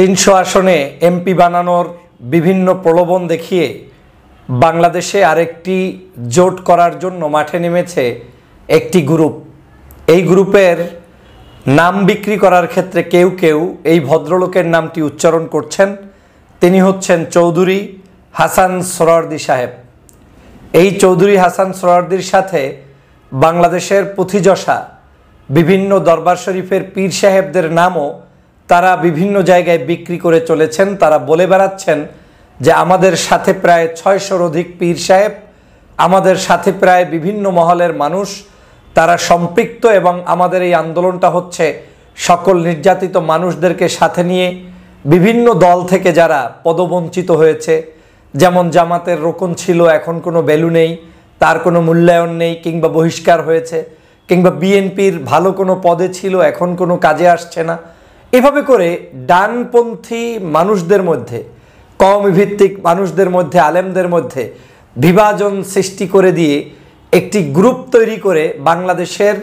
300 আসনে এমপি বানানোর বিভিন্ন প্রলোভন দেখিয়ে বাংলাদেশে আরেকটি জোট করার জন্য মাঠে নেমেছে একটি গ্রুপ। এই গ্রুপের নাম বিক্রি করার ক্ষেত্রে কেউ কেউ এই ভদ্রলোকের নামটি উচ্চারণ করছেন। তিনি হচ্ছেন চৌধুরী হাসান সোহরাওয়ার্দী সাহেব। এই চৌধুরী হাসান সোহরাওয়ার্দীর সাথে বাংলাদেশের পুঁথিযশা বিভিন্ন দরবার শরীফের পীর সাহেবদের নামও তারা বিভিন্ন জায়গায় বিক্রি করে চলেছেন। তারা বলে বেড়াচ্ছেন যে আমাদের সাথে প্রায় 600-র অধিক পীর সাহেব, আমাদের সাথে প্রায় বিভিন্ন মহলের মানুষ তারা সম্পৃক্ত, এবং আমাদের এই আন্দোলনটা হচ্ছে সকল নির্যাতিত মানুষদেরকে সাথে নিয়ে বিভিন্ন দল থেকে যারা পদবঞ্চিত হয়েছে, যেমন জামাতের রোকন ছিল এখন কোনো ভ্যালু নেই, তার কোনো মূল্যায়ন নেই কিংবা বহিষ্কার হয়েছে, কিংবা বিএনপির ভালো কোনো পদে ছিল এখন কোনো কাজে আসছে না। এভাবে করে ডানপন্থী মানুষদের মধ্যে, কওমি ভিত্তিক মানুষদের মধ্যে, আলেমদের মধ্যে বিভাজন সৃষ্টি করে দিয়ে একটি গ্রুপ তৈরি করে বাংলাদেশের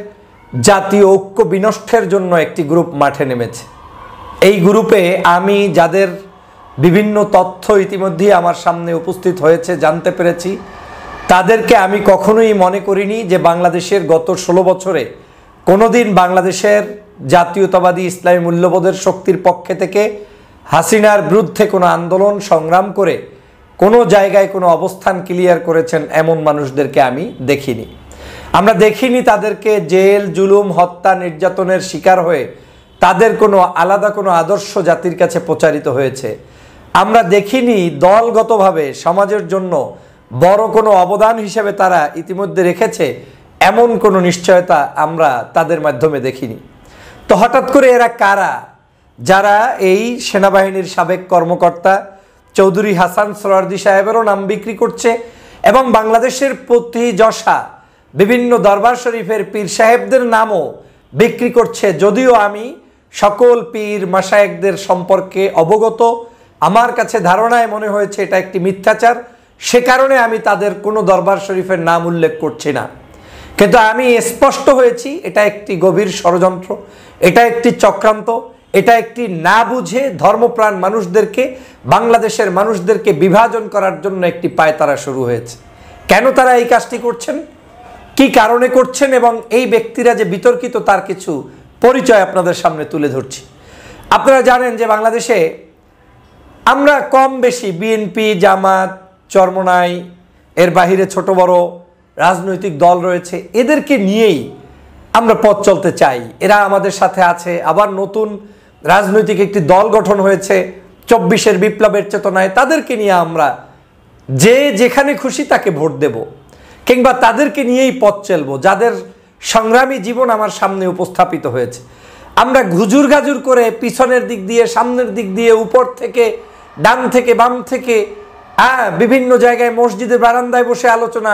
জাতীয় ঐক্য বিনষ্টের জন্য একটি গ্রুপ মাঠে নেমেছে। এই গ্রুপে আমি যাদের বিভিন্ন তথ্য ইতিমধ্যেই আমার সামনে উপস্থিত হয়েছে, জানতে পেরেছি, তাদেরকে আমি কখনোই মনে করিনি যে বাংলাদেশের গত 16 বছরে কোনোদিন বাংলাদেশের জাতীয়তাবাদী ইসলামী মূল্যবোধের শক্তির পক্ষে থেকে হাসিনার বিরুদ্ধে কোনো আন্দোলন সংগ্রাম করে কোনো জায়গায় কোনো অবস্থান ক্লিয়ার করেছেন এমন মানুষদেরকে আমি দেখিনি। আমরা দেখিনি তাদেরকে জেল, জুলুম, হত্যা, নির্যাতনের শিকার হয়ে তাদের কোনো আলাদা কোনো আদর্শ জাতির কাছে প্রচারিত হয়েছে। আমরা দেখিনি দলগতভাবে সমাজের জন্য বড় কোনো অবদান হিসেবে তারা ইতিমধ্যে রেখেছে এমন কোনো নিশ্চয়তা আমরা তাদের মাধ্যমে দেখিনি। তো হঠাৎ করে এরা কারা? যারা এই সেনাবাহিনীর সাবেক কর্মকর্তা চৌধুরী হাসান সোহরাওয়ার্দী সাহেবেরও নাম বিক্রি করছে এবং বাংলাদেশের পুঁথিযশা বিভিন্ন দরবার শরীফের পীর সাহেবদের নামও বিক্রি করছে। যদিও আমি সকল পীর মাশায়েখদের সম্পর্কে অবগত, আমার কাছে ধারণায় মনে হয়েছে এটা একটি মিথ্যাচার, সে কারণে আমি তাদের কোনো দরবার শরীফের নাম উল্লেখ করছি না। কিন্তু আমি স্পষ্ট হয়েছি এটা একটি গভীর ষড়যন্ত্র, এটা একটি চক্রান্ত, এটা একটি না বুঝে ধর্মপ্রাণ মানুষদেরকে, বাংলাদেশের মানুষদেরকে বিভাজন করার জন্য একটি পায়তারা শুরু হয়েছে। কেন তারা এই কাজটি করছেন, কি কারণে করছেন, এবং এই ব্যক্তিরা যে বিতর্কিত তার কিছু পরিচয় আপনাদের সামনে তুলে ধরছি। আপনারা জানেন যে বাংলাদেশে আমরা কম বেশি বিএনপি, জামাত, চরমোনাই, এর বাহিরে ছোট বড় রাজনৈতিক দল রয়েছে, এদেরকে নিয়েই আমরা পথ চলতে চাই। এরা আমাদের সাথে আছে। আবার নতুন রাজনৈতিক একটি দল গঠন হয়েছে 24-এর বিপ্লবের চেতনায়, তাদেরকে নিয়ে আমরা যে যেখানে খুশি তাকে ভোট দেব, কিংবা তাদেরকে নিয়েই পথ চলবো যাদের সংগ্রামী জীবন আমার সামনে উপস্থাপিত হয়েছে। আমরা ঘুজুর গাজুর করে পিছনের দিক দিয়ে, সামনের দিক দিয়ে, উপর থেকে, ডান থেকে, বাম থেকে, বিভিন্ন জায়গায় মসজিদের বারান্দায় বসে আলোচনা,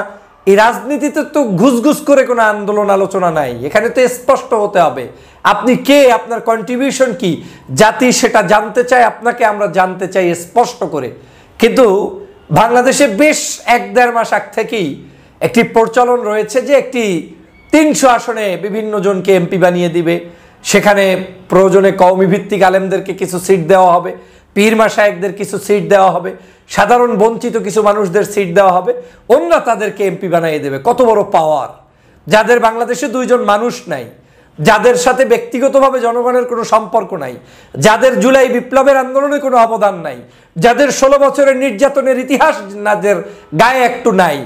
এই রাজনীতিতে তো ঘুসঘুস করে কোনো আন্দোলন আলোচনা নাই। এখানে তো স্পষ্ট হতে হবে আপনি কে, আপনার কন্ট্রিবিউশন কি, জাতি সেটা জানতে চায়, আপনাকে আমরা জানতে চাই স্পষ্ট করে। কিন্তু বাংলাদেশে বেশ 1-1.5 মাস আগ থেকেই একটি প্রচলন রয়েছে যে একটি 300 আসনে বিভিন্ন জনকে এমপি বানিয়ে দিবে, সেখানে প্রয়োজনে কওমি ভিত্তিক আলেমদেরকে কিছু সিট দেওয়া হবে, পীর মাশায়েখদের কিছু সিট দেওয়া হবে, সাধারণ বঞ্চিত কিছু মানুষদের সিট দেওয়া হবে, অন্যরা তাদেরকে এমপি বানিয়ে দেবে। কত বড় পাওয়ার! যাদের বাংলাদেশে 2 জন মানুষ নাই, যাদের সাথে ব্যক্তিগতভাবে জনগণের কোনো সম্পর্ক নাই, যাদের জুলাই বিপ্লবের আন্দোলনে কোনো অবদান নাই, যাদের 16 বছরের নির্যাতনের ইতিহাস যাদের গায়ে একটু নাই,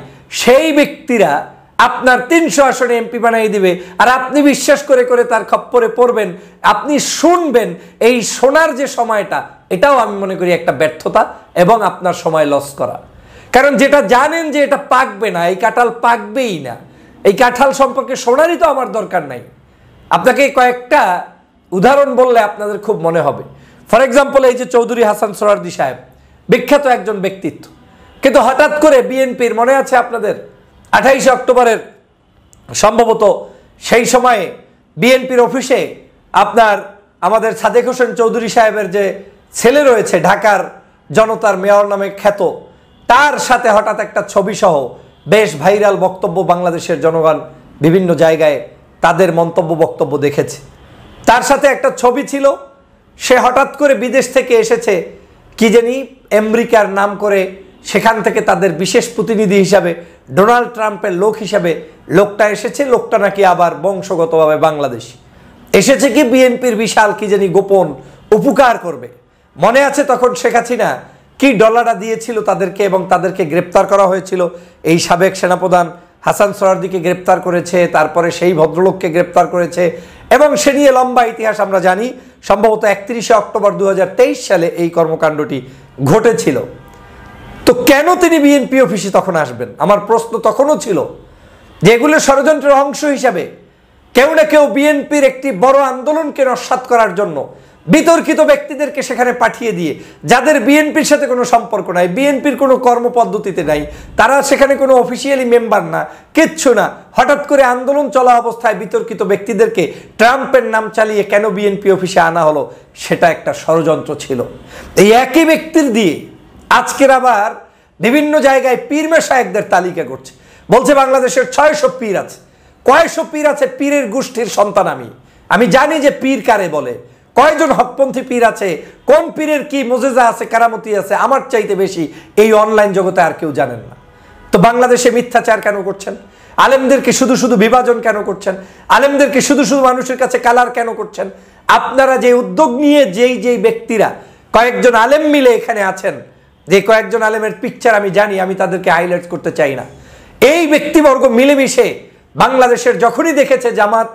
সেই ব্যক্তিরা আপনার 300 আসনে এমপি বানিয়ে দিবে। আর আপনি বিশ্বাস করে করে তার খপ্পরে পড়বেন, আপনি শুনবেন। এই শোনার যে সময়টা, এটাও আমি মনে করি একটা ব্যর্থতা এবং আপনার সময় লস করা। কারণ যেটা জানেন যে এটা পাকবে না, এই কাঁঠাল পাকবেই না, এই কাঁঠাল সম্পর্কে শোনারই তো আমার দরকার নাই। আপনাকে কয়েকটা উদাহরণ বললে আপনাদের খুব মনে হবে। ফর এক্সাম্পল, এই যে চৌধুরী হাসান সোহরাওয়ার্দী সাহেব বিখ্যাত একজন ব্যক্তিত্ব, কিন্তু হঠাৎ করে বিএনপির, মনে আছে আপনাদের 28 অক্টোবরের সম্ভবত সেই সময়ে বিএনপির অফিসে আপনার আমাদের সাদেক হোসেন চৌধুরী সাহেবের যে ছেলে রয়েছে, ঢাকার জনতার মেয়র নামে খ্যাত, তার সাথে হঠাৎ একটা ছবি সহ বেশ ভাইরাল বক্তব্য বাংলাদেশের জনগণ বিভিন্ন জায়গায় তাদের মন্তব্য বক্তব্য দেখেছে। তার সাথে একটা ছবি ছিল, সে হঠাৎ করে বিদেশ থেকে এসেছে, কি জানি আমেরিকার নাম করে, সেখান থেকে তাদের বিশেষ প্রতিনিধি হিসাবে ডোনাল্ড ট্রাম্পের লোক হিসাবে লোকটা এসেছে। লোকটা নাকি আবার বংশগতভাবে বাংলাদেশি, এসেছে কি বিএনপির বিশাল কি জানি গোপন উপকার করবে। মনে আছে তখন শেখ হাসিনা কি ডলারটা দিয়েছিল তাদেরকে, এবং তাদেরকে গ্রেপ্তার করা হয়েছিল। এই সাবেক সেনাপ্রধান হাসান সোহরাওয়ার্দীকে গ্রেপ্তার করেছে, তারপরে সেই ভদ্রলোককে গ্রেপ্তার করেছে, এবং সে নিয়ে লম্বা ইতিহাস আমরা জানি। সম্ভবত 31শে অক্টোবর 2023 সালে এই কর্মকাণ্ডটি ঘটেছিল। তো কেন তিনি বিএনপি অফিসে তখন আসবেন? আমার প্রশ্ন তখনও ছিল যে এগুলো ষড়যন্ত্রের অংশ হিসাবে কেউ না কেউ বিএনপির একটি বড় আন্দোলনকে নস্যাৎ করার জন্য বিতর্কিত ব্যক্তিদেরকে সেখানে পাঠিয়ে দিয়ে, যাদের বিএনপির সাথে কোনো সম্পর্ক নাই, বিএনপির কোনো কর্মপদ্ধতিতে নাই, তারা সেখানে কোনো অফিসিয়ালি মেম্বার না, কিচ্ছু না, হঠাৎ করে আন্দোলন চলা অবস্থায় বিতর্কিত ব্যক্তিদেরকে ট্রাম্পের নাম চালিয়ে কেন বিএনপি অফিসে আনা হলো, সেটা একটা ষড়যন্ত্র ছিল। এই একই ব্যক্তির দিয়ে আজকের আবার বিভিন্ন জায়গায় পীর মেশায়েখদের তালিকা করছে, বলছে বাংলাদেশের 600 পীর আছে। কয়শো পীর আছে? পীরের গোষ্ঠীর সন্তান আমি জানি যে পীর কারে বলে, কয়জন হকপন্থী পীর আছে, কোন পীরের কি মোজেজা আছে, কারামতি আছে, আমার চাইতে বেশি এই অনলাইন জগতে আর কেউ জানেন না। তো বাংলাদেশে মিথ্যাচার কেন করছেন? আলেমদেরকে শুধু শুধু বিভাজন কেন করছেন? আলেমদেরকে শুধু শুধু মানুষের কাছে কালার কেন করছেন? আপনারা যে উদ্যোগ নিয়ে যেই ব্যক্তিরা কয়েকজন আলেম মিলে এখানে আছেন, যে কয়েকজন আলেমের পিকচার আমি জানি, আমি তাদেরকে হাইলাইট করতে চাই না, এই ব্যক্তিবর্গ মিলেমিশে বাংলাদেশের যখনই দেখেছে জামাত,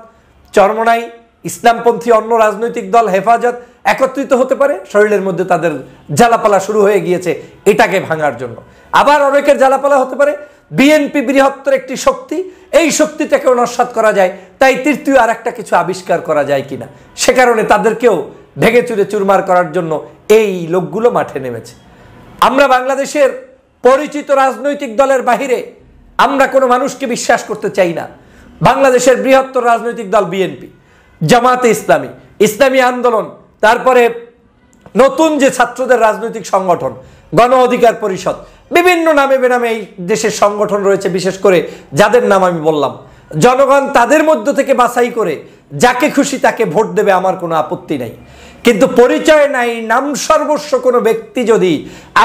চরমনাই, ইসলামপন্থী অন্য রাজনৈতিক দল, হেফাজত একত্রিত হতে পারে, শরীরের মধ্যে তাদের জ্বালাপালা শুরু হয়ে গিয়েছে এটাকে ভাঙার জন্য। আবার অনেকের জ্বালাপালা হতে পারে বিএনপি বৃহত্তর একটি শক্তি, এই শক্তিটাকেও নস্যাৎ করা যায়, তাই তৃতীয় আর একটা কিছু আবিষ্কার করা যায় কিনা, সে কারণে তাদেরকেও ভেঙে চুরে চুরমার করার জন্য এই লোকগুলো মাঠে নেমেছে। আমরা বাংলাদেশের পরিচিত রাজনৈতিক দলের বাহিরে আমরা কোনো মানুষকে বিশ্বাস করতে চাই না। বাংলাদেশের বৃহত্তর রাজনৈতিক দল বিএনপি, জামাতে ইসলামী, ইসলামী আন্দোলন, তারপরে নতুন যে ছাত্রদের রাজনৈতিক সংগঠন, গণ অধিকার পরিষদ, বিভিন্ন নামে বেনামে এই দেশের সংগঠন রয়েছে, বিশেষ করে যাদের নাম আমি বললাম। জনগণ তাদের মধ্য থেকে বাছাই করে যাকে খুশি তাকে ভোট দেবে, আমার কোনো আপত্তি নাই। কিন্তু পরিচয় নাই, নাম সর্বস্ব কোনো ব্যক্তি যদি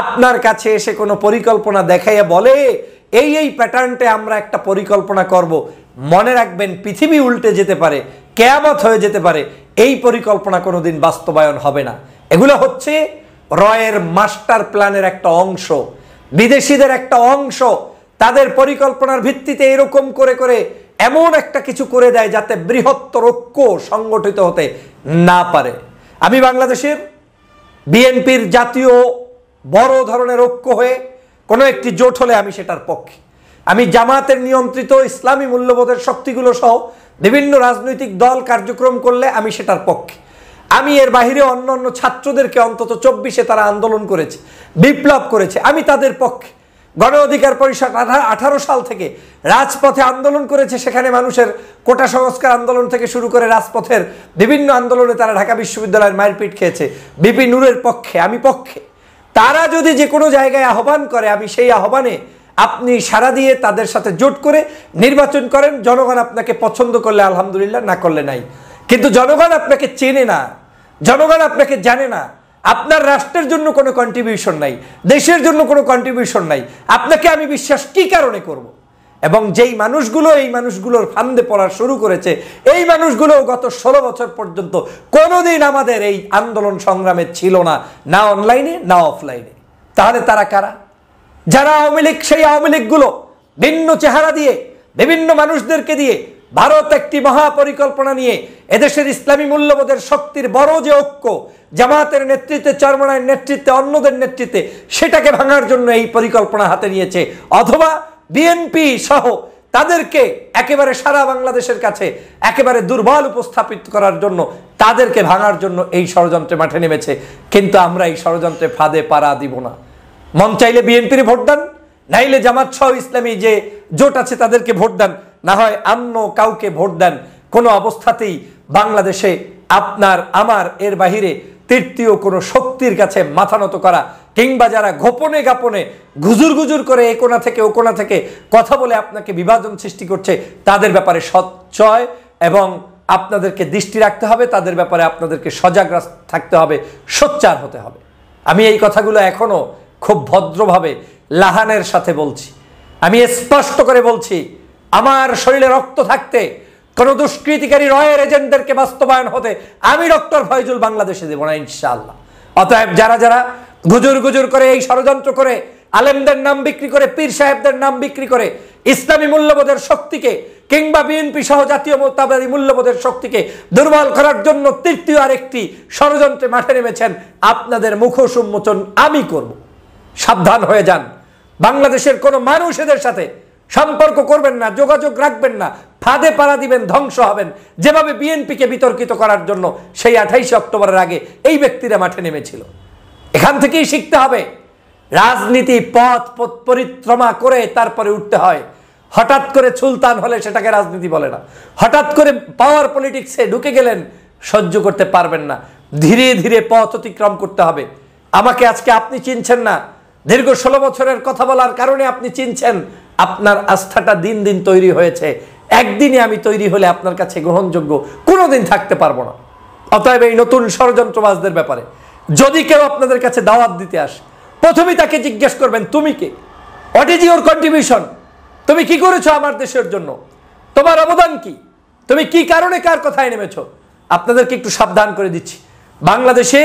আপনার কাছে এসে কোনো পরিকল্পনা দেখাইয়া বলে এই প্যাটার্নটে আমরা একটা পরিকল্পনা করব, মনে রাখবেন পৃথিবী উল্টে যেতে পারে, কেয়ামত হয়ে যেতে পারে, এই পরিকল্পনা কোনোদিন বাস্তবায়ন হবে না। এগুলো হচ্ছে রয়ের মাস্টার প্ল্যানের একটা অংশ, বিদেশিদের একটা অংশ। তাদের পরিকল্পনার ভিত্তিতে এরকম করে করে এমন একটা কিছু করে দেয় যাতে বৃহত্তর ঐক্য সংগঠিত হতে না পারে। আমি বাংলাদেশের বিএনপির জাতীয় বড় ধরনের ঐক্য হয়ে কোনো একটি জোট হলে আমি সেটার পক্ষে। আমি জামাতের নিয়ন্ত্রিত ইসলামী মূল্যবোধের শক্তিগুলো সহ বিভিন্ন রাজনৈতিক দল কার্যক্রম করলে আমি সেটার পক্ষে। আমি এর বাহিরে অন্য অন্য ছাত্রদেরকে, অন্তত 24-এ তারা আন্দোলন করেছে, বিপ্লব করেছে, আমি তাদের পক্ষে। গণ অধিকার পরিষদ 18 সাল থেকে রাজপথে আন্দোলন করেছে, সেখানে মানুষের কোটা সংস্কার আন্দোলন থেকে শুরু করে রাজপথের বিভিন্ন আন্দোলনে তারা ঢাকা বিশ্ববিদ্যালয়ের মারপিট খেয়েছে। বিপি নূরের পক্ষে, আমি পক্ষে। তারা যদি যে কোনো জায়গায় আহ্বান করে, আমি সেই আহ্বানে আপনি সাড়া দিয়ে তাদের সাথে জোট করে নির্বাচন করেন। জনগণ আপনাকে পছন্দ করলে আলহামদুলিল্লাহ, না করলে নাই। কিন্তু জনগণ আপনাকে চেনে না, জনগণ আপনাকে জানে না, আপনার রাষ্ট্রের জন্য কোনো কন্ট্রিবিউশন নাই, দেশের জন্য কোনো কন্ট্রিবিউশন নাই, আপনাকে আমি বিশ্বাস কি কারণে করব? এবং যেই মানুষগুলো এই মানুষগুলোর ফান্দে পড়া শুরু করেছে, এই মানুষগুলো গত 16 বছর পর্যন্ত কোনোদিন আমাদের এই আন্দোলন সংগ্রামে ছিল না, না অনলাইনে না অফলাইনে। তাহলে তারা কারা? যারা আওয়ামী লীগ, সেই আওয়ামী লীগগুলো ভিন্ন চেহারা দিয়ে, বিভিন্ন মানুষদেরকে দিয়ে ভারত একটি মহাপরিকল্পনা নিয়ে এদেশের ইসলামী মূল্যবোধের শক্তির বড় যে ঐক্য, জামাতের নেতৃত্বে, চরমনায়ের নেতৃত্বে, অন্যদের নেতৃত্বে, সেটাকে ভাঙার জন্য এই পরিকল্পনা হাতে নিয়েছে। অথবা বিএনপি সহ তাদেরকে একেবারে সারা বাংলাদেশের কাছে একেবারে দুর্বল উপস্থাপিত করার জন্য, তাদেরকে ভাঙার জন্য এই ষড়যন্ত্রে মাঠে নেমেছে। কিন্তু আমরা এই ষড়যন্ত্রে ফাঁদে পাড়া দিব না। মন চাইলে বিএনপির ভোট দেন, নাইলে জামাত সহ ইসলামী যে জোট আছে তাদেরকে ভোট দেন, না হয় অন্য কাউকে ভোট দেন। কোনো অবস্থাতেই বাংলাদেশে আপনার আমার এর বাহিরে তৃতীয় কোনো শক্তির কাছে মাথা নত করা, কিংবা যারা গোপনে গাপনে গুজুর গুজুর করে এ কোণা থেকে ও কোণা থেকে কথা বলে আপনাকে বিভাজন সৃষ্টি করছে, তাদের ব্যাপারে সচ্চয় এবং আপনাদেরকে দৃষ্টি রাখতে হবে, তাদের ব্যাপারে আপনাদেরকে সজাগ থাকতে হবে, সোচ্চার হতে হবে। আমি এই কথাগুলো এখনো খুব ভদ্রভাবে লাহানের সাথে বলছি। আমি স্পষ্ট করে বলছি, আমার শরীরে রক্ত থাকতে কোন দুষ্কৃতিকারী রয়ের এজেন্টদেরকে বাস্তবায়ন হতে আমি ডক্টর ফয়জুল বাংলাদেশে দেব না ইনশাআল্লাহ। অতএব যারা যারা গুজুর করে এই ষড়যন্ত্র করে আলেমদের নাম বিক্রি করে, পীর সাহেবদের নাম বিক্রি করে ইসলামী মূল্যবোধের শক্তিকে কিংবা বিএনপি সহ জাতীয় মতবাদী মূল্যবোধের শক্তিকে দুর্বল করার জন্য তৃতীয় আরেকটি ষড়যন্ত্রে মাঠে নেমেছেন, আপনাদের মুখোশ উন্মোচন আমি করব। সাবধান হয়ে যান। বাংলাদেশের কোনো মানুষ এদের সাথে সম্পর্ক করবেন না, যোগাযোগ রাখবেন না, ফাঁদে পাড়া দিবেন, ধ্বংস হবেন। যেভাবে বিএনপিকে বিতর্কিত করার জন্য সেই 28 অক্টোবরের আগে এই ব্যক্তিরা মাঠে নেমেছিল। এখান থেকেই শিখতে হবে। রাজনীতি পথ পরিক্রমা করে তারপরে উঠতে হয়। হঠাৎ করে সুলতান হলে সেটাকে রাজনীতি বলে না। হঠাৎ করে পাওয়ার পলিটিক্সে ঢুকে গেলেন, সহ্য করতে পারবেন না। ধীরে ধীরে পথ অতিক্রম করতে হবে। আমাকে আজকে আপনি চিনছেন না, দীর্ঘ 16 বছরের কথা বলার কারণে আপনি চিনছেন। আপনার আস্থাটা দিন দিন তৈরি হয়েছে। একদিনে আমি তৈরি হলে আপনার কাছে গ্রহণযোগ্য কোনোদিন থাকতে পারবো না। অতএব এই নতুন ষড়যন্ত্রবাজদের ব্যাপারে যদি কেউ আপনাদের কাছে দাওয়াত দিতে আসে, প্রথমেই তাকে জিজ্ঞেস করবেন, তুমি কে? What is your contribution? তুমি কি করেছো আমার দেশের জন্য? তোমার অবদান কি? তুমি কি কারণে কার কথায় নেমেছো? আপনাদেরকে একটু সাবধান করে দিচ্ছি, বাংলাদেশে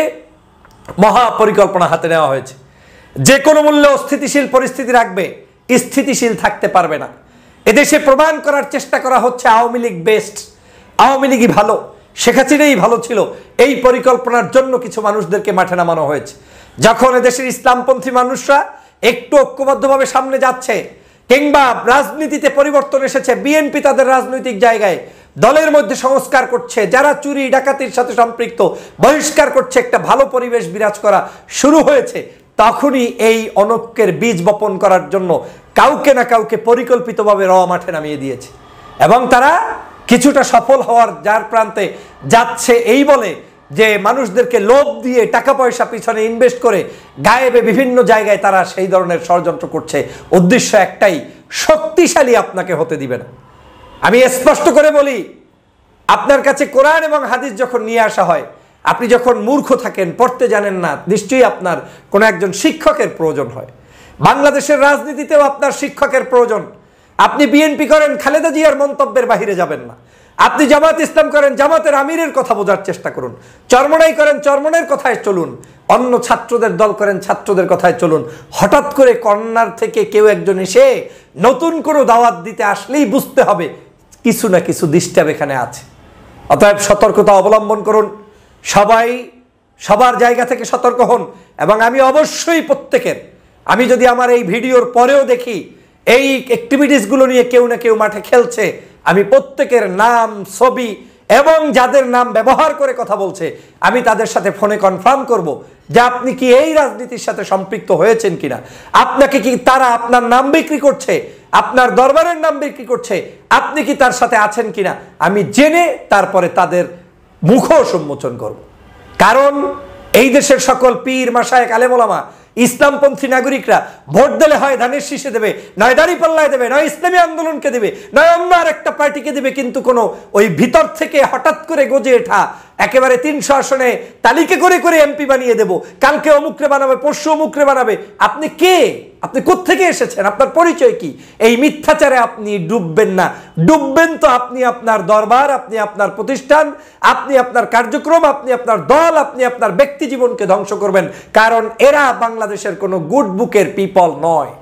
মহা পরিকল্পনা হাতে নেওয়া হয়েছে। যে কোনো মূল্যে অস্থিতিশীল পরিস্থিতি রাখবে, স্থিতিশীল থাকতে পারবে না। এদেশে প্রমাণ করার চেষ্টা করা হচ্ছে আওয়ামী লীগ বেস্ট, আওয়ামী লীগই ভালো, শেখ হাসিনাই ভালো ছিল। এই পরিকল্পনার জন্য কিছু মানুষদেরকে মাঠে নামানো হয়েছে। যখন এদেশের ইসলামপন্থী মানুষরা একটু ঐক্যবদ্ধভাবে সামনে যাচ্ছে কিংবা রাজনীতিতে পরিবর্তন এসেছে, বিএনপি তাদের রাজনৈতিক জায়গায় দলের মধ্যে সংস্কার করছে, যারা চুরি ডাকাতির সাথে সম্পৃক্ত বহিষ্কার করছে, একটা ভালো পরিবেশ বিরাজ করা শুরু হয়েছে, তখনই এই অনৈক্যের বীজ বপন করার জন্য কাউকে না কাউকে পরিকল্পিতভাবে রওয়া মাঠে নামিয়ে দিয়েছে। এবং তারা কিছুটা সফল হওয়ার যার প্রান্তে যাচ্ছে এই বলে যে মানুষদেরকে লোভ দিয়ে টাকা পয়সা পিছনে ইনভেস্ট করে গায়েবে বিভিন্ন জায়গায় তারা সেই ধরনের ষড়যন্ত্র করছে। উদ্দেশ্য একটাই, শক্তিশালী আপনাকে হতে দিবে না। আমি স্পষ্ট করে বলি, আপনার কাছে কোরআন এবং হাদিস যখন নিয়ে আসা হয়, আপনি যখন মূর্খ থাকেন, পড়তে জানেন না, নিশ্চয়ই আপনার কোনো একজন শিক্ষকের প্রয়োজন হয়। বাংলাদেশের রাজনীতিতেও আপনার শিক্ষকের প্রয়োজন। আপনি বিএনপি করেন, খালেদা জিয়ার মন্তব্যের বাহিরে যাবেন না। আপনি জামাত ইসলাম করেন, জামাতের আমিরের কথা বোঝার চেষ্টা করুন। চরমনাই করেন, চরমনের কথায় চলুন। অন্য ছাত্রদের দল করেন, ছাত্রদের কথায় চলুন। হঠাৎ করে কর্নার থেকে কেউ একজন এসে নতুন কোনো দাওয়াত দিতে আসলেই বুঝতে হবে কিছু না কিছু ডিস্টার্ব এখানে আছে। অতএব সতর্কতা অবলম্বন করুন। সবাই সবার জায়গা থেকে সতর্ক হন। এবং আমি অবশ্যই প্রত্যেকের, আমি যদি আমার এই ভিডিওর পরেও দেখি এই অ্যাক্টিভিটিসগুলো নিয়ে কেউ না কেউ মাঠে খেলছে, আমি প্রত্যেকের নাম, ছবি এবং যাদের নাম ব্যবহার করে কথা বলছে, আমি তাদের সাথে ফোনে কনফার্ম করব যে আপনি কি এই রাজনীতির সাথে সম্পৃক্ত হয়েছেন কিনা। আপনাকে কি তারা আপনার নাম বিক্রি করছে, আপনার দরবারের নাম বিক্রি করছে, আপনি কি তার সাথে আছেন কিনা, আমি জেনে তারপরে তাদের মুখোশ উন্মোচন করব। কারণ এই দেশের সকল পীর, মাশায়েখ, আলেম ওলামা, ইসলামপন্থী নাগরিকরা ভোট দিলে হয় ধানের শীষে দেবে, নয় দাঁড়িপাল্লায় দেবে, নয় ইসলামী আন্দোলনকে দেবে, নয় অন্য আর একটা পার্টিকে দেবে। কিন্তু কোনো ওই ভিতর থেকে হঠাৎ করে গজে ওঠা একেবারে 300 আসনে তালিকা করে করে এমপি বানিয়ে দেব, কালকে অমুকরে বানাবে, পরশু অমুকরে বানাবে। আপনি কে? আপনি কোত্থেকে এসেছেন? আপনার পরিচয় কি? এই মিথ্যাচারে আপনি ডুববেন না। ডুববেন তো আপনি আপনার দরবার, আপনি আপনার প্রতিষ্ঠান, আপনি আপনার কার্যক্রম, আপনি আপনার দল, আপনি আপনার ব্যক্তি জীবনকে ধ্বংস করবেন। কারণ এরা বাংলাদেশের কোনো গুড বুকের পিপল নয়।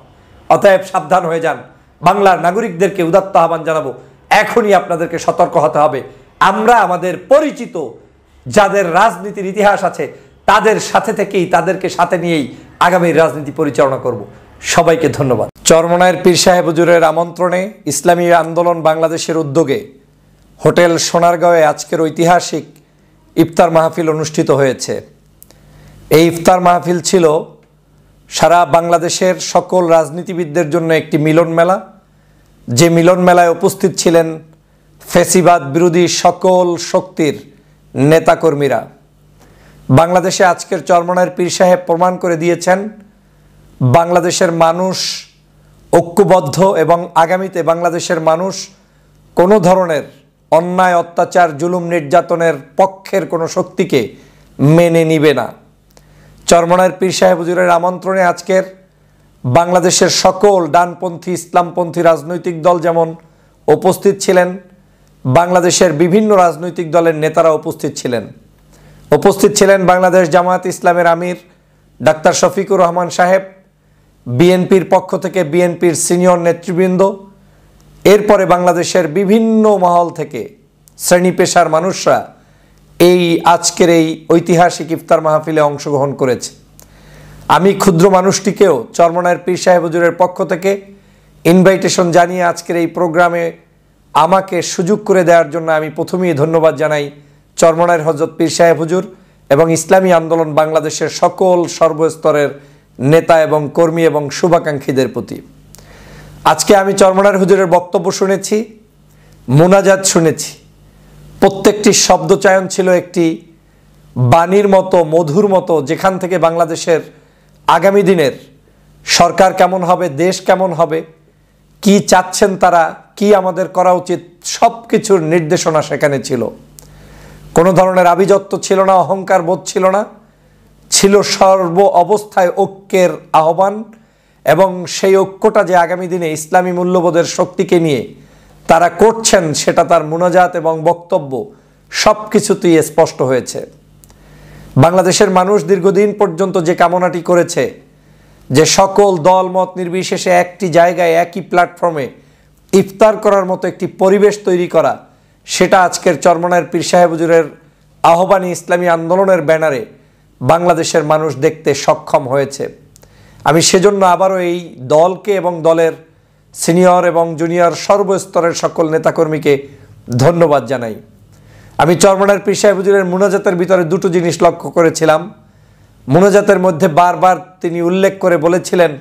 অতএব সাবধান হয়ে যান। বাংলার নাগরিকদেরকে উদাত্ত আহ্বান জানাবো, এখনই আপনাদেরকে সতর্ক হতে হবে। আমরা আমাদের পরিচিত যাদের রাজনীতির ইতিহাস আছে তাদের সাথে থেকেই, তাদেরকে সাথে নিয়েই আগামী রাজনীতি পরিচালনা করব। সবাইকে ধন্যবাদ। চরমনাইয়ের পীর সাহেব হুজুরের আমন্ত্রণে ইসলামী আন্দোলন বাংলাদেশের উদ্যোগে হোটেল সোনারগাঁওয়ে আজকের ঐতিহাসিক ইফতার মাহফিল অনুষ্ঠিত হয়েছে। এই ইফতার মাহফিল ছিল সারা বাংলাদেশের সকল রাজনীতিবিদদের জন্য একটি মিলন মেলা। যে মিলন মেলায় উপস্থিত ছিলেন ফ্যাসিবাদ বিরোধী সকল শক্তির নেতাকর্মীরা। বাংলাদেশে আজকের চরমনাইয়ের পীর সাহেব প্রমাণ করে দিয়েছেন বাংলাদেশের মানুষ ঐক্যবদ্ধ এবং আগামীতে বাংলাদেশের মানুষ কোনো ধরনের অন্যায়, অত্যাচার, জুলুম, নির্যাতনের পক্ষের কোনো শক্তিকে মেনে নিবে না। চরমনায়ের পীর সাহেব হুজুরের আমন্ত্রণে আজকের বাংলাদেশের সকল ডানপন্থী, ইসলামপন্থী রাজনৈতিক দল যেমন উপস্থিত ছিলেন, বাংলাদেশের বিভিন্ন রাজনৈতিক দলের নেতারা উপস্থিত ছিলেন বাংলাদেশ জামায়াত ইসলামের আমির ডাক্তার শফিকুর রহমান সাহেব, বিএনপির পক্ষ থেকে বিএনপির সিনিয়র নেতৃবৃন্দ, এরপরে বাংলাদেশের বিভিন্ন মহল থেকে শ্রেণী পেশার মানুষরা এই আজকের এই ঐতিহাসিক ইফতার মাহফিলে অংশগ্রহণ করেছে। আমি ক্ষুদ্র মানুষটিকেও চরমনায়ের পীর সাহেব হুজুরের পক্ষ থেকে ইনভাইটেশন জানিয়ে আজকের এই প্রোগ্রামে আমাকে সুযোগ করে দেওয়ার জন্য আমি প্রথমেই ধন্যবাদ জানাই চরমনায়ের হযরত পীর সাহেব হুজুর এবং ইসলামী আন্দোলন বাংলাদেশের সকল সর্বস্তরের নেতা এবং কর্মী এবং শুভাকাঙ্ক্ষীদের প্রতি। আজকে আমি চরমনায়ের হুজুরের বক্তব্য শুনেছি, মুনাজাত শুনেছি। প্রত্যেকটি শব্দচয়ন ছিল একটি বাণীর মতো, মধুর মতো, যেখান থেকে বাংলাদেশের আগামী দিনের সরকার কেমন হবে, দেশ কেমন হবে, কি চাচ্ছেন তারা, কি আমাদের করা উচিত, সব কিছুর নির্দেশনা সেখানে ছিল। কোনো ধরনের আভিজাত্য ছিল না, অহংকার বোধ ছিল না, ছিল সর্ব অবস্থায় ঐক্যের আহ্বান এবং সেই ঐক্যটা যে আগামী দিনে ইসলামী মূল্যবোধের শক্তিকে নিয়ে তারা করছেন সেটা তার মুনাজাত এবং বক্তব্য সব কিছুতেই স্পষ্ট হয়েছে। বাংলাদেশের মানুষ দীর্ঘদিন পর্যন্ত যে কামনাটি করেছে যে সকল দল মত নির্বিশেষে একটি জায়গায় একই প্ল্যাটফর্মে ইফতার করার মতো একটি পরিবেশ তৈরি করা, সেটা আজকের চরমনায়ের পীর সাহেব হুজুরের আহ্বানী ইসলামী আন্দোলনের ব্যানারে বাংলাদেশের মানুষ দেখতে সক্ষম হয়েছে। আমি সেজন্য আবারও এই দলকে এবং দলের সিনিয়র এবং জুনিয়র সর্বস্তরের সকল নেতাকর্মীকে ধন্যবাদ জানাই। আমি চরমনায়ের পীর সাহেব হুজুরের মুনাজাতের ভিতরে দুটো জিনিস লক্ষ্য করেছিলাম। মুনাজাতের মধ্যে বারবার তিনি উল্লেখ করে বলেছিলেন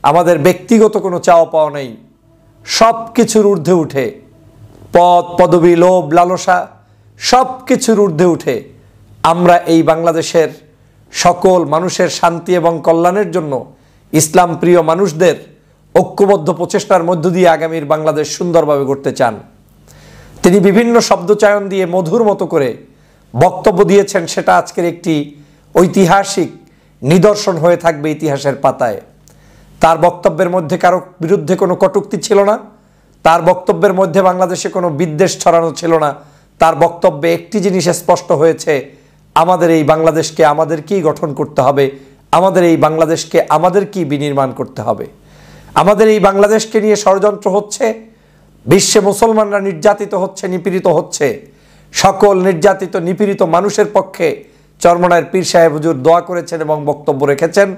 আমাদের ব্যক্তিগত কোনো চাওয়া পাওয়া নেই, সব কিছুর ঊর্ধ্বে উঠে পদ, পদবি, লোভ, লালসা সব কিছুর ঊর্ধ্বে উঠে আমরা এই বাংলাদেশের সকল মানুষের শান্তি এবং কল্যাণের জন্য ইসলাম প্রিয় মানুষদের ঐক্যবদ্ধ প্রচেষ্টার মধ্য দিয়ে আগামীর বাংলাদেশ সুন্দরভাবে গড়তে চান। তিনি বিভিন্ন শব্দচয়ন দিয়ে মধুর মতো করে বক্তব্য দিয়েছেন, সেটা আজকের একটি ঐতিহাসিক নিদর্শন হয়ে থাকবে ইতিহাসের পাতায়। তার বক্তব্যের মধ্যে কারো বিরুদ্ধে কোনো কটূক্তি ছিল না, তার বক্তব্যের মধ্যে বাংলাদেশে কোনো বিদ্বেষ ছড়ানো ছিল না। তার বক্তব্যে একটি জিনিস স্পষ্ট হয়েছে, আমাদের এই বাংলাদেশকে আমাদেরকেই গঠন করতে হবে, আমাদের এই বাংলাদেশকে আমাদেরকেই বিনির্মাণ করতে হবে। আমাদের এই বাংলাদেশকে নিয়ে ষড়যন্ত্র হচ্ছে, বিশ্বে মুসলমানরা নির্যাতিত হচ্ছে, নিপীড়িত হচ্ছে। সকল নির্যাতিত নিপীড়িত মানুষের পক্ষে চরমনায়ের পীর সাহেব হুজুর দোয়া করেছেন এবং বক্তব্য রেখেছেন।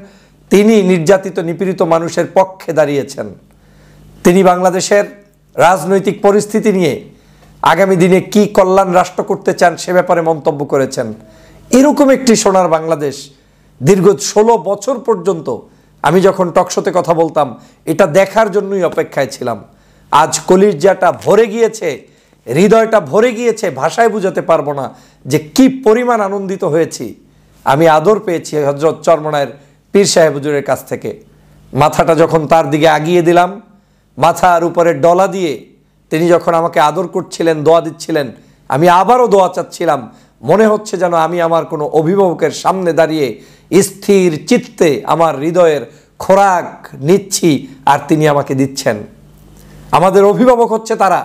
তিনি নির্যাতিত নিপীড়িত মানুষের পক্ষে দাঁড়িয়েছেন। তিনি বাংলাদেশের রাজনৈতিক পরিস্থিতি নিয়ে আগামী দিনে কি কল্যাণ রাষ্ট্র করতে চান সে ব্যাপারে মন্তব্য করেছেন। এরকম একটি সোনার বাংলাদেশ দীর্ঘ 16 বছর পর্যন্ত আমি যখন টকশোতে কথা বলতাম এটা দেখার জন্যই অপেক্ষায় ছিলাম। আজ কলিজাটা ভরে গিয়েছে, হৃদয়টা ভরে গিয়েছে, ভাষায় বুঝাতে পারবো না যে কি পরিমাণ আনন্দিত হয়েছি। আমি আদর পেয়েছি হযরত চরমনায়ের পীর সাহেব হুজুরের কাছ থেকে। মাথাটা যখন তার দিকে আগিয়ে দিলাম, মাথার উপরে ডলা দিয়ে তিনি যখন আমাকে আদর করছিলেন, দোয়া দিচ্ছিলেন, আমি আবারও দোয়া চাচ্ছিলাম। মনে হচ্ছে যেন আমি আমার কোনো অভিভাবকের সামনে দাঁড়িয়ে স্থির চিত্তে আমার হৃদয়ের খোরাক নিচ্ছি আর তিনি আমাকে দিচ্ছেন। আমাদের অভিভাবক হচ্ছে তারা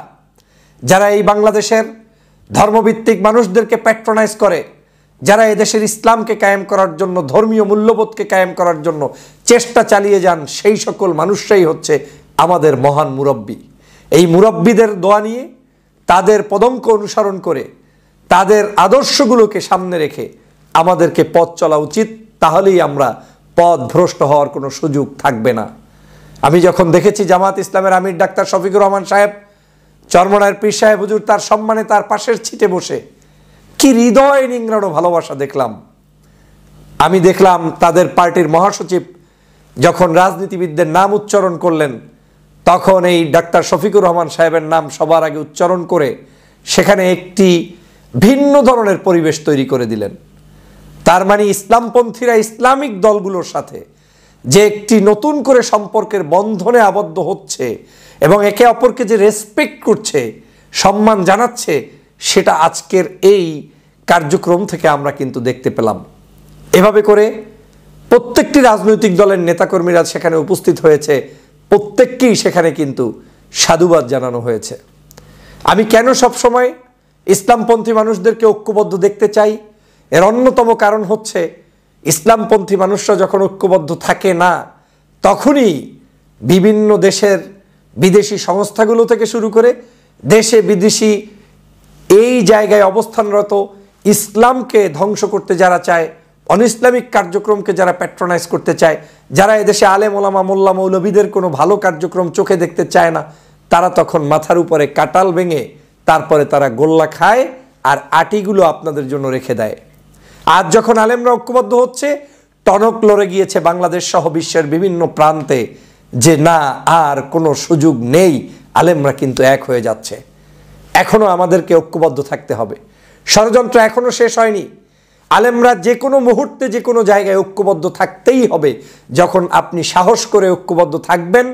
যারা এই বাংলাদেশের ধর্মভিত্তিক মানুষদেরকে প্যাট্রোনাইজ করে, যারা এদেশের ইসলামকে কায়েম করার জন্য, ধর্মীয় মূল্যবোধকে কায়েম করার জন্য চেষ্টা চালিয়ে যান। সেই সকল মানুষরাই হচ্ছে আমাদের মহান মুরব্বী। এই মুরব্বীদের দোয়া নিয়ে, তাদের পদঙ্ক অনুসরণ করে, তাদের আদর্শগুলোকে সামনে রেখে আমাদেরকে পথ চলা উচিত। তাহলেই আমরা পথ ভ্রষ্ট হওয়ার কোনো সুযোগ থাকবে না। আমি যখন দেখেছি জামাত ইসলামের আমির ডাক্তার শফিকুর রহমান সাহেব, চরমনায়ের পীর সাহেব হুজুর তার সম্মানে তার পাশের ছিটে বসে, কি হৃদয় নিংড়ানো ভালোবাসা দেখলাম। আমি দেখলাম তাদের পার্টির মহাসচিব যখন রাজনীতিবিদদের নাম উচ্চারণ করলেন, তখন এই ডাক্তার শফিকুর রহমান সাহেবের নাম সবার আগে উচ্চারণ করে সেখানে একটি ভিন্ন ধরনের পরিবেশ তৈরি করে দিলেন। তার মানে ইসলামপন্থীরা ইসলামিক দলগুলোর সাথে যে একটি নতুন করে সম্পর্কের বন্ধনে আবদ্ধ হচ্ছে এবং একে অপরকে যে রেসপেক্ট করছে, সম্মান জানাচ্ছে, সেটা আজকের এই কার্যক্রম থেকে আমরা কিন্তু দেখতে পেলাম। এভাবে করে প্রত্যেকটি রাজনৈতিক দলের নেতাকর্মীরা সেখানে উপস্থিত হয়েছে, প্রত্যেককেই সেখানে কিন্তু সাধুবাদ জানানো হয়েছে। আমি কেন সবসময় ইসলামপন্থী মানুষদেরকে ঐক্যবদ্ধ দেখতে চাই? এর অন্যতম কারণ হচ্ছে, ইসলামপন্থী মানুষরা যখন ঐক্যবদ্ধ থাকে না, তখনই বিভিন্ন দেশের বিদেশি সংস্থাগুলো থেকে শুরু করে দেশে বিদেশি এই জায়গায় অবস্থানরত ইসলামকে ধ্বংস করতে যারা চায়, অনইসলামিক কার্যক্রমকে যারা প্যাট্রোনাইজ করতে চায়, যারা এদেশে আলেম ওলামা মোল্লা মৌলবীদের কোনো ভালো কার্যক্রম চোখে দেখতে চায় না, তারা তখন মাথার উপরে কাটাল ভেঙে তারপরে তারা গোল্লা খায় আর আটিগুলো আপনাদের জন্য রেখে দেয়। আজ যখন আলেমরা ঐক্যবদ্ধ হচ্ছে, টনক লড়ে গিয়েছে বাংলাদেশ সহ বিশ্বের বিভিন্ন প্রান্তে যে না, আর কোনো সুযোগ নেই, আলেমরা কিন্তু এক হয়ে যাচ্ছে। এখনো আমাদেরকে ঐক্যবদ্ধ থাকতে হবে, ষড়যন্ত্র এখনো শেষ হয়নি। আলেমরা যে কোনো মুহূর্তে যে কোনো জায়গায় ঐক্যবদ্ধ থাকতেই হবে। যখন আপনি সাহস করে ঐক্যবদ্ধ থাকবেন,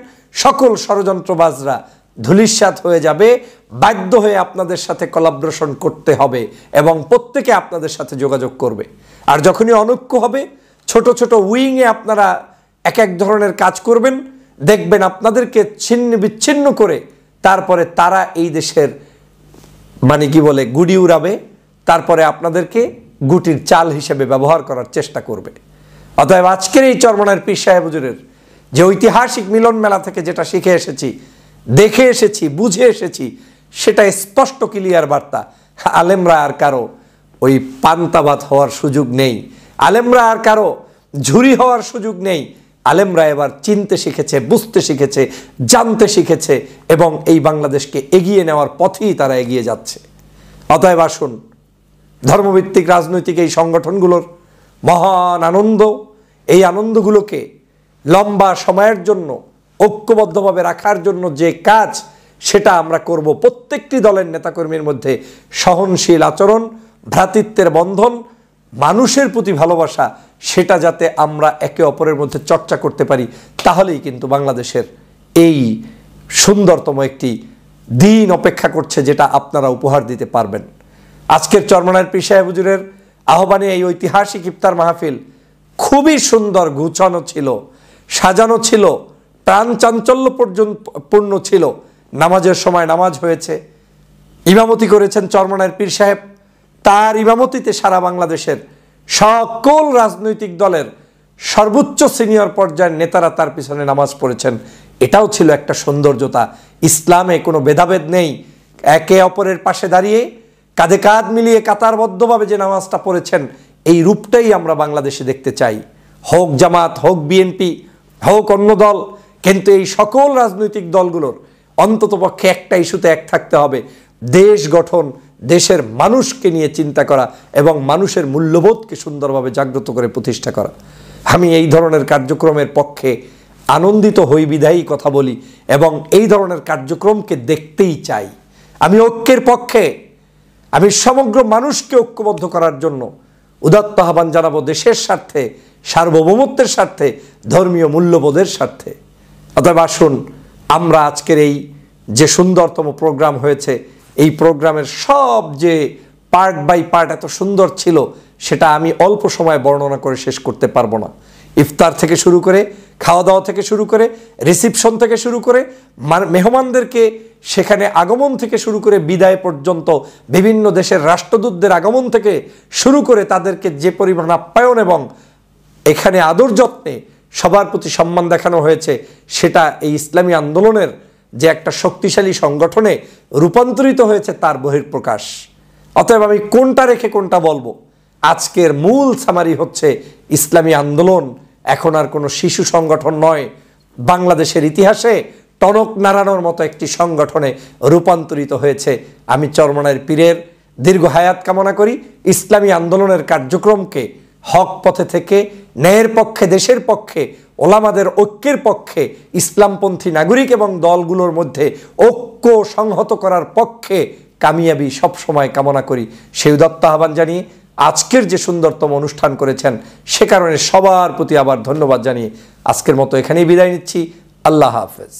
সকল ষড়যন্ত্রবাজরা ধূলিসাৎ হয়ে যাবে, বাধ্য হয়ে আপনাদের সাথে কোলাবোরেশন করতে হবে এবং প্রত্যেকে আপনাদের সাথে যোগাযোগ করবে। আর যখনই অনৈক্য হবে, ছোট ছোট উইংয়ে আপনারা এক এক ধরনের কাজ করবেন, দেখবেন আপনাদেরকে ছিন্ন বিচ্ছিন্ন করে তারপরে তারা এই দেশের গুড়ি উড়াবে, তারপরে আপনাদেরকে গুটির চাল হিসেবে ব্যবহার করার চেষ্টা করবে। অতএব আজকের এই চরমনায়ের পীর সাহেব হুজুরের যে ঐতিহাসিক মিলন মেলা থেকে যেটা শিখে এসেছি, দেখে এসেছি, বুঝে এসেছি, সেটা স্পষ্ট ক্লিয়ার বার্তা। আলেমরা আর কারো ওই পান্তাবাদ হওয়ার সুযোগ নেই, আলেমরা আর কারো ঝুরি হওয়ার সুযোগ নেই। আলেমরা এবার চিনতে শিখেছে, বুঝতে শিখেছে, জানতে শিখেছে এবং এই বাংলাদেশকে এগিয়ে নেওয়ার পথেই তারা এগিয়ে যাচ্ছে। অতএব আসুন, ধর্মভিত্তিক রাজনৈতিক এই সংগঠনগুলোর মহান আনন্দ, এই আনন্দগুলোকে লম্বা সময়ের জন্য ঐক্যবদ্ধভাবে রাখার জন্য যে কাজ, সেটা আমরা করব। প্রত্যেকটি দলের নেতাকর্মীর মধ্যে সহনশীল আচরণ, ভ্রাতৃত্বের বন্ধন, মানুষের প্রতি ভালোবাসা, সেটা যাতে আমরা একে অপরের মধ্যে চর্চা করতে পারি, তাহলেই কিন্তু বাংলাদেশের এই সুন্দরতম একটি দিন অপেক্ষা করছে, যেটা আপনারা উপহার দিতে পারবেন। আজকের চরমনায়ের পীর সাহেব হুজুরের আহ্বানে এই ঐতিহাসিক ইফতার মাহফিল খুবই সুন্দর, গুছানো ছিল, সাজানো ছিল, প্রাণ চাঞ্চল্য পূর্ণ ছিল। নামাজের সময় নামাজ হয়েছে, ইমামতি করেছেন চরমনায়ের পীর সাহেব। তার ইমামতিতে সারা বাংলাদেশের সকল রাজনৈতিক দলের সর্বোচ্চ সিনিয়র পর্যায়ের নেতারা তার পিছনে নামাজ পড়েছেন। এটাও ছিল একটা সৌন্দর্যতা। ইসলামে কোনো ভেদাভেদ নেই, একে অপরের পাশে দাঁড়িয়ে কাঁধে কাঁধ মিলিয়ে কাতারবদ্ধভাবে যে নামাজটা পড়েছেন, এই রূপটাই আমরা বাংলাদেশে দেখতে চাই। হোক জামাত, হোক বিএনপি, হোক অন্য দল, কিন্তু এই সকল রাজনৈতিক দলগুলোর অন্ততপক্ষে একটা ইস্যুতে এক থাকতে হবে, দেশ গঠন, দেশের মানুষকে নিয়ে চিন্তা করা এবং মানুষের মূল্যবোধকে সুন্দরভাবে জাগ্রত করে প্রতিষ্ঠা করা। আমি এই ধরনের কার্যক্রমের পক্ষে আনন্দিত হই, বিধায়ী কথা বলি এবং এই ধরনের কার্যক্রমকে দেখতেই চাই। আমি ঐক্যের পক্ষে, আমি সমগ্র মানুষকে ঐক্যবদ্ধ করার জন্য উদাত্ত আহ্বান জানাবো, দেশের স্বার্থে, সার্বভৌমত্বের স্বার্থে, ধর্মীয় মূল্যবোধের স্বার্থে। অতএব আসুন, আমরা আজকের এই যে সুন্দরতম প্রোগ্রাম হয়েছে, এই প্রোগ্রামের সব যে পার্ট বাই পার্ট এত সুন্দর ছিল, সেটা আমি অল্প সময় বর্ণনা করে শেষ করতে পারবো না। ইফতার থেকে শুরু করে, খাওয়া দাওয়া থেকে শুরু করে, রিসিপশন থেকে শুরু করে, মেহমানদেরকে সেখানে আগমন থেকে শুরু করে বিদায় পর্যন্ত, বিভিন্ন দেশের রাষ্ট্রদূতদের আগমন থেকে শুরু করে তাদেরকে যে পরিমাণ আপ্যায়ন এবং এখানে আদর যত্নে সবার প্রতি সম্মান দেখানো হয়েছে, সেটা এই ইসলামী আন্দোলনের যে একটা শক্তিশালী সংগঠনে রূপান্তরিত হয়েছে তার বহিঃপ্রকাশ। অতএব আমি কোনটা রেখে কোনটা বলবো, আজকের মূল সামারি হচ্ছে ইসলামী আন্দোলন এখন আর কোনো শিশু সংগঠন নয়, বাংলাদেশের ইতিহাসে টনক নাড়ানোর মতো একটি সংগঠনে রূপান্তরিত হয়েছে। আমি চরমনায়ের পীরের দীর্ঘ হায়াত কামনা করি। ইসলামী আন্দোলনের কার্যক্রমকে হক পথে থেকে ন্যায়ের পক্ষে, দেশের পক্ষে, ওলামাদের ঐক্যের পক্ষে, ইসলামপন্থী নাগরিক এবং দলগুলোর মধ্যে ঐক্য সংহত করার পক্ষে কামিয়াবি সবসময় কামনা করি। সেই উদাত্ত আহ্বান জানিয়ে আজকের যে সুন্দরতম অনুষ্ঠান করেছেন, সে কারণে সবার প্রতি আবার ধন্যবাদ জানিয়ে আজকের মতো এখানেই বিদায় নিচ্ছি। আল্লাহ হাফেজ।